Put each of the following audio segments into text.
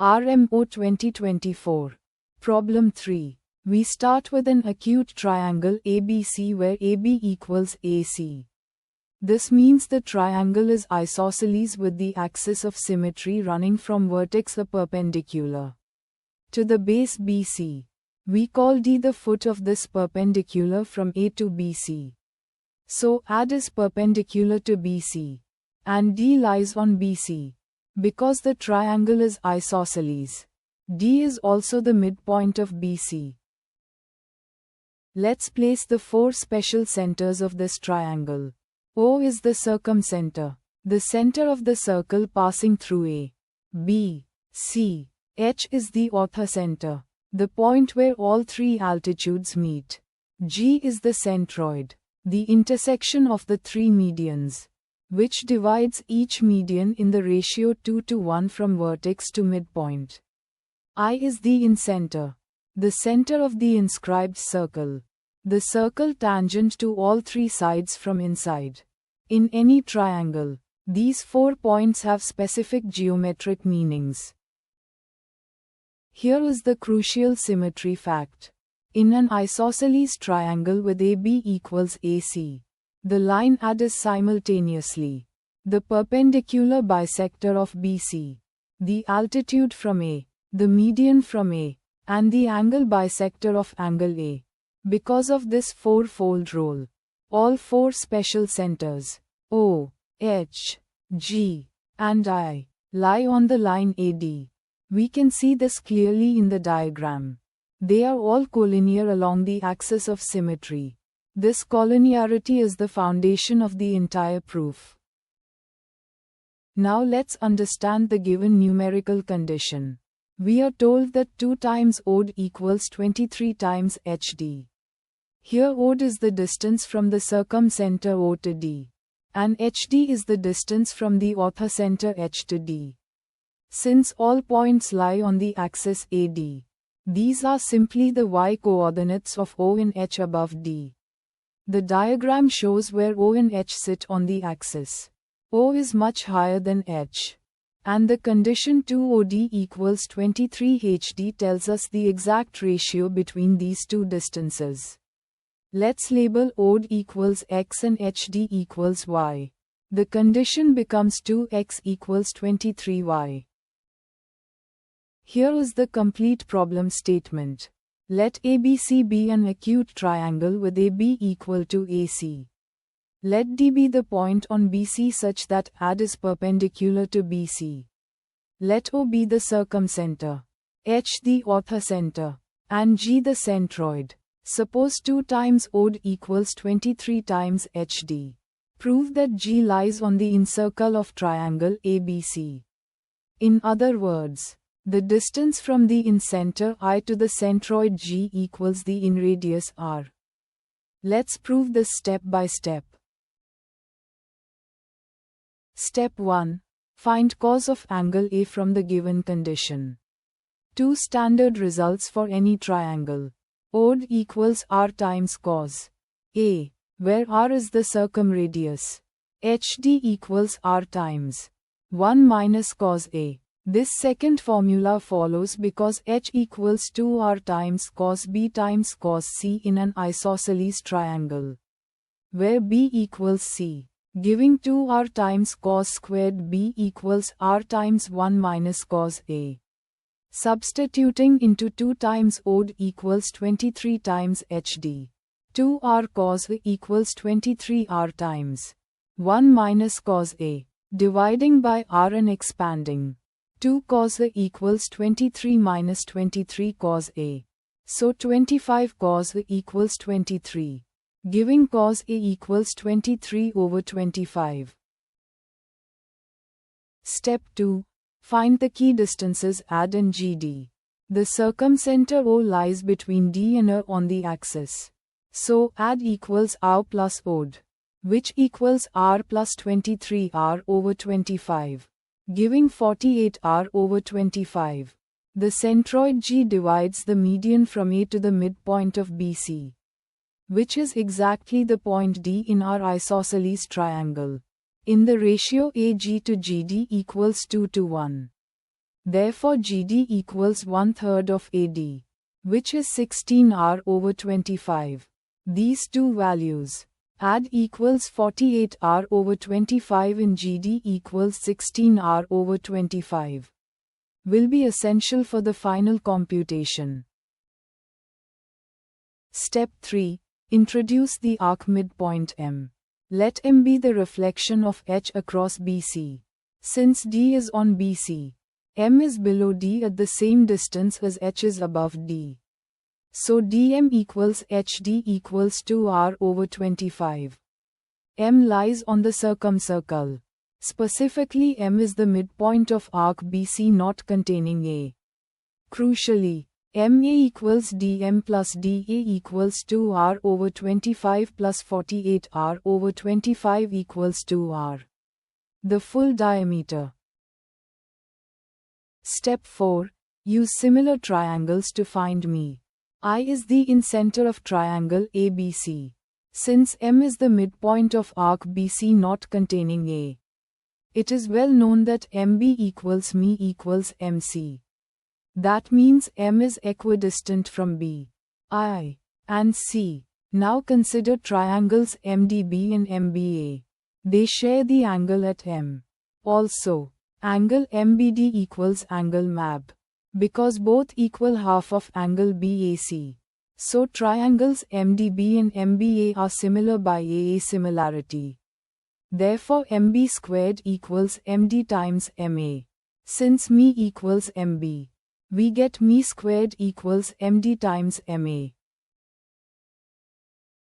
RMO 2024. Problem 3. We start with an acute triangle ABC where AB equals AC. This means the triangle is isosceles with the axis of symmetry running from vertex A perpendicular to the base BC. We call D the foot of this perpendicular from A to BC. So AD is perpendicular to BC, and D lies on BC. Because the triangle is isosceles, D is also the midpoint of BC. Let's place the four special centers of this triangle. O is the circumcenter, the center of the circle passing through A, B, C. H is the orthocenter, the point where all three altitudes meet. G is the centroid, the intersection of the three medians, which divides each median in the ratio 2:1 from vertex to midpoint. I is the incenter, the center of the inscribed circle, the circle tangent to all three sides from inside. In any triangle, these 4 points have specific geometric meanings. Here is the crucial symmetry fact. In an isosceles triangle with AB equals AC, the line AD is simultaneously the perpendicular bisector of BC, the altitude from A, the median from A, and the angle bisector of angle A. Because of this four-fold role, all four special centers, O, H, G, and I, lie on the line AD. We can see this clearly in the diagram. They are all collinear along the axis of symmetry. This collinearity is the foundation of the entire proof. Now let's understand the given numerical condition. We are told that 2 times OD equals 23 times HD. Here OD is the distance from the circumcenter O to D, and HD is the distance from the orthocenter H to D. Since all points lie on the axis AD, these are simply the y-coordinates of O and H above D. The diagram shows where O and H sit on the axis. O is much higher than H, and the condition 2OD equals 23 HD tells us the exact ratio between these two distances. Let's label OD equals X and HD equals Y. The condition becomes 2X equals 23Y. Here is the complete problem statement. Let ABC be an acute triangle with AB equal to AC. Let D be the point on BC such that AD is perpendicular to BC. Let O be the circumcenter, H the orthocenter, and G the centroid. Suppose 2 times OD equals 23 times HD. Prove that G lies on the incircle of triangle ABC. In other words, the distance from the incenter I to the centroid G equals the inradius R. Let's prove this step by step. Step 1. Find cos of angle A from the given condition. 2 standard results for any triangle. OD equals R times cos A, where R is the circumradius. HD equals R times 1 minus cos A. This second formula follows because H equals 2R times cos B times cos C in an isosceles triangle, where B equals C, giving 2R times cos squared B equals R times 1 minus cos A. Substituting into 2 times OD equals 23 times HD. 2R cos A equals 23R times 1 minus cos A. Dividing by R and expanding. 2 cos A equals 23 minus 23 cos A. So 25 cos A equals 23. Giving cos A equals 23 over 25. Step 2. Find the key distances AD and GD. The circumcenter O lies between D and A on the axis. So AD equals R plus OD, which equals R plus 23R over 25, giving 48R over 25. The centroid G divides the median from A to the midpoint of BC, which is exactly the point D in our isosceles triangle, in the ratio AG to GD equals 2:1. Therefore GD equals 1/3 of AD, which is 16R/25. These two values add equals 48R/25 and GD equals 16R/25. Will be essential for the final computation. Step 3. Introduce the arc midpoint M. Let M be the reflection of H across BC. Since D is on BC, M is below D at the same distance as H is above D. So dm equals HD equals 2R/25. M lies on the circumcircle. Specifically, M is the midpoint of arc BC not containing A. Crucially, MA equals dm plus dA equals 2R/25 plus 48R/25 equals 2R. The full diameter. Step 4. Use similar triangles to find me. I is the incenter of triangle ABC. Since M is the midpoint of arc BC not containing A, it is well known that MB equals me equals MC. That means M is equidistant from B, I, and C. Now consider triangles MDB and MBA. They share the angle at M. Also, angle MBD equals angle MAB, because both equal half of angle BAC. So triangles MDB and MBA are similar by AA similarity. Therefore MB squared equals MD times MA. Since me equals MB, we get me squared equals MD times MA.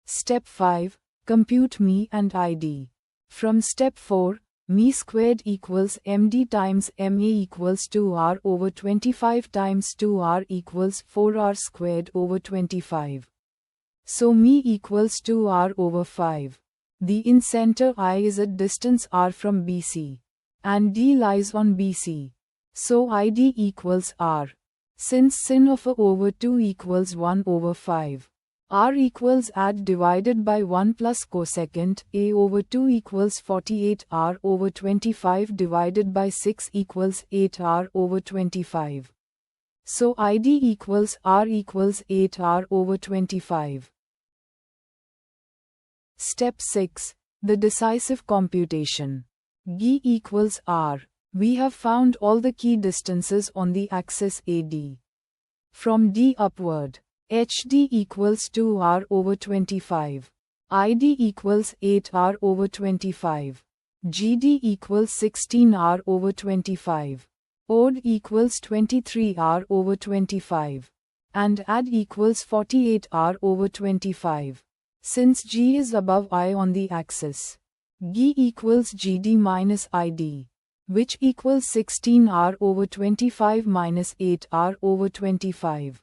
Step 5. Compute me and ID. From step 4, me squared equals MD times MA equals 2R/25 times 2R equals 4R squared over 25. So me equals 2R/5. The incenter I is at distance R from BC, and D lies on BC. So ID equals R. Since sin of A over 2 equals 1/5. R equals add divided by 1 plus cosecant A over 2 equals 48R/25 divided by 6 equals 8R/25. So ID equals R equals 8R/25. Step 6. The decisive computation. G equals R. We have found all the key distances on the axis AD. From D upward, HD equals 2R/25. ID equals 8R/25. GD equals 16R/25. OD equals 23R/25. And AD equals 48R/25. Since G is above I on the axis, G equals GD minus ID, which equals 16R/25 minus 8R/25.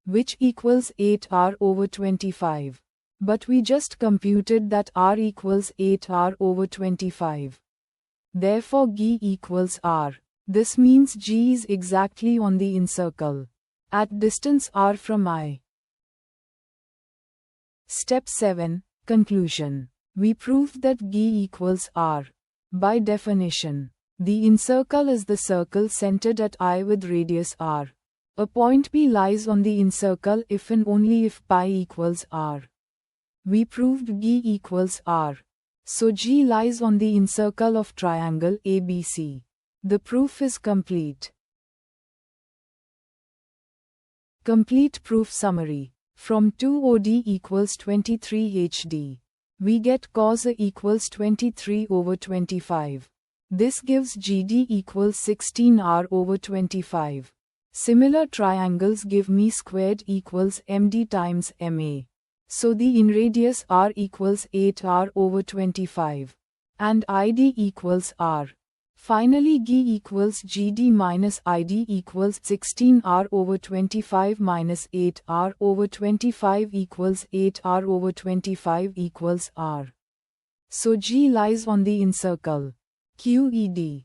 Which equals 8R/25. But we just computed that R equals 8R/25. Therefore G equals R. This means G is exactly on the incircle, at distance R from I. Step 7. Conclusion. We proved that G equals R. By definition, the incircle is the circle centered at I with radius R. A point P lies on the incircle if and only if pi equals R. We proved G equals R. So G lies on the incircle of triangle ABC. The proof is complete. Complete proof summary. From 2OD equals 23HD, we get cos A equals 23/25. This gives GD equals 16R/25. Similar triangles give me squared equals MD times MA. So the in radius R equals 8R/25. And ID equals R. Finally G equals GD minus ID equals 16R/25 minus 8R/25 equals 8R/25 equals R. So G lies on the incircle QED.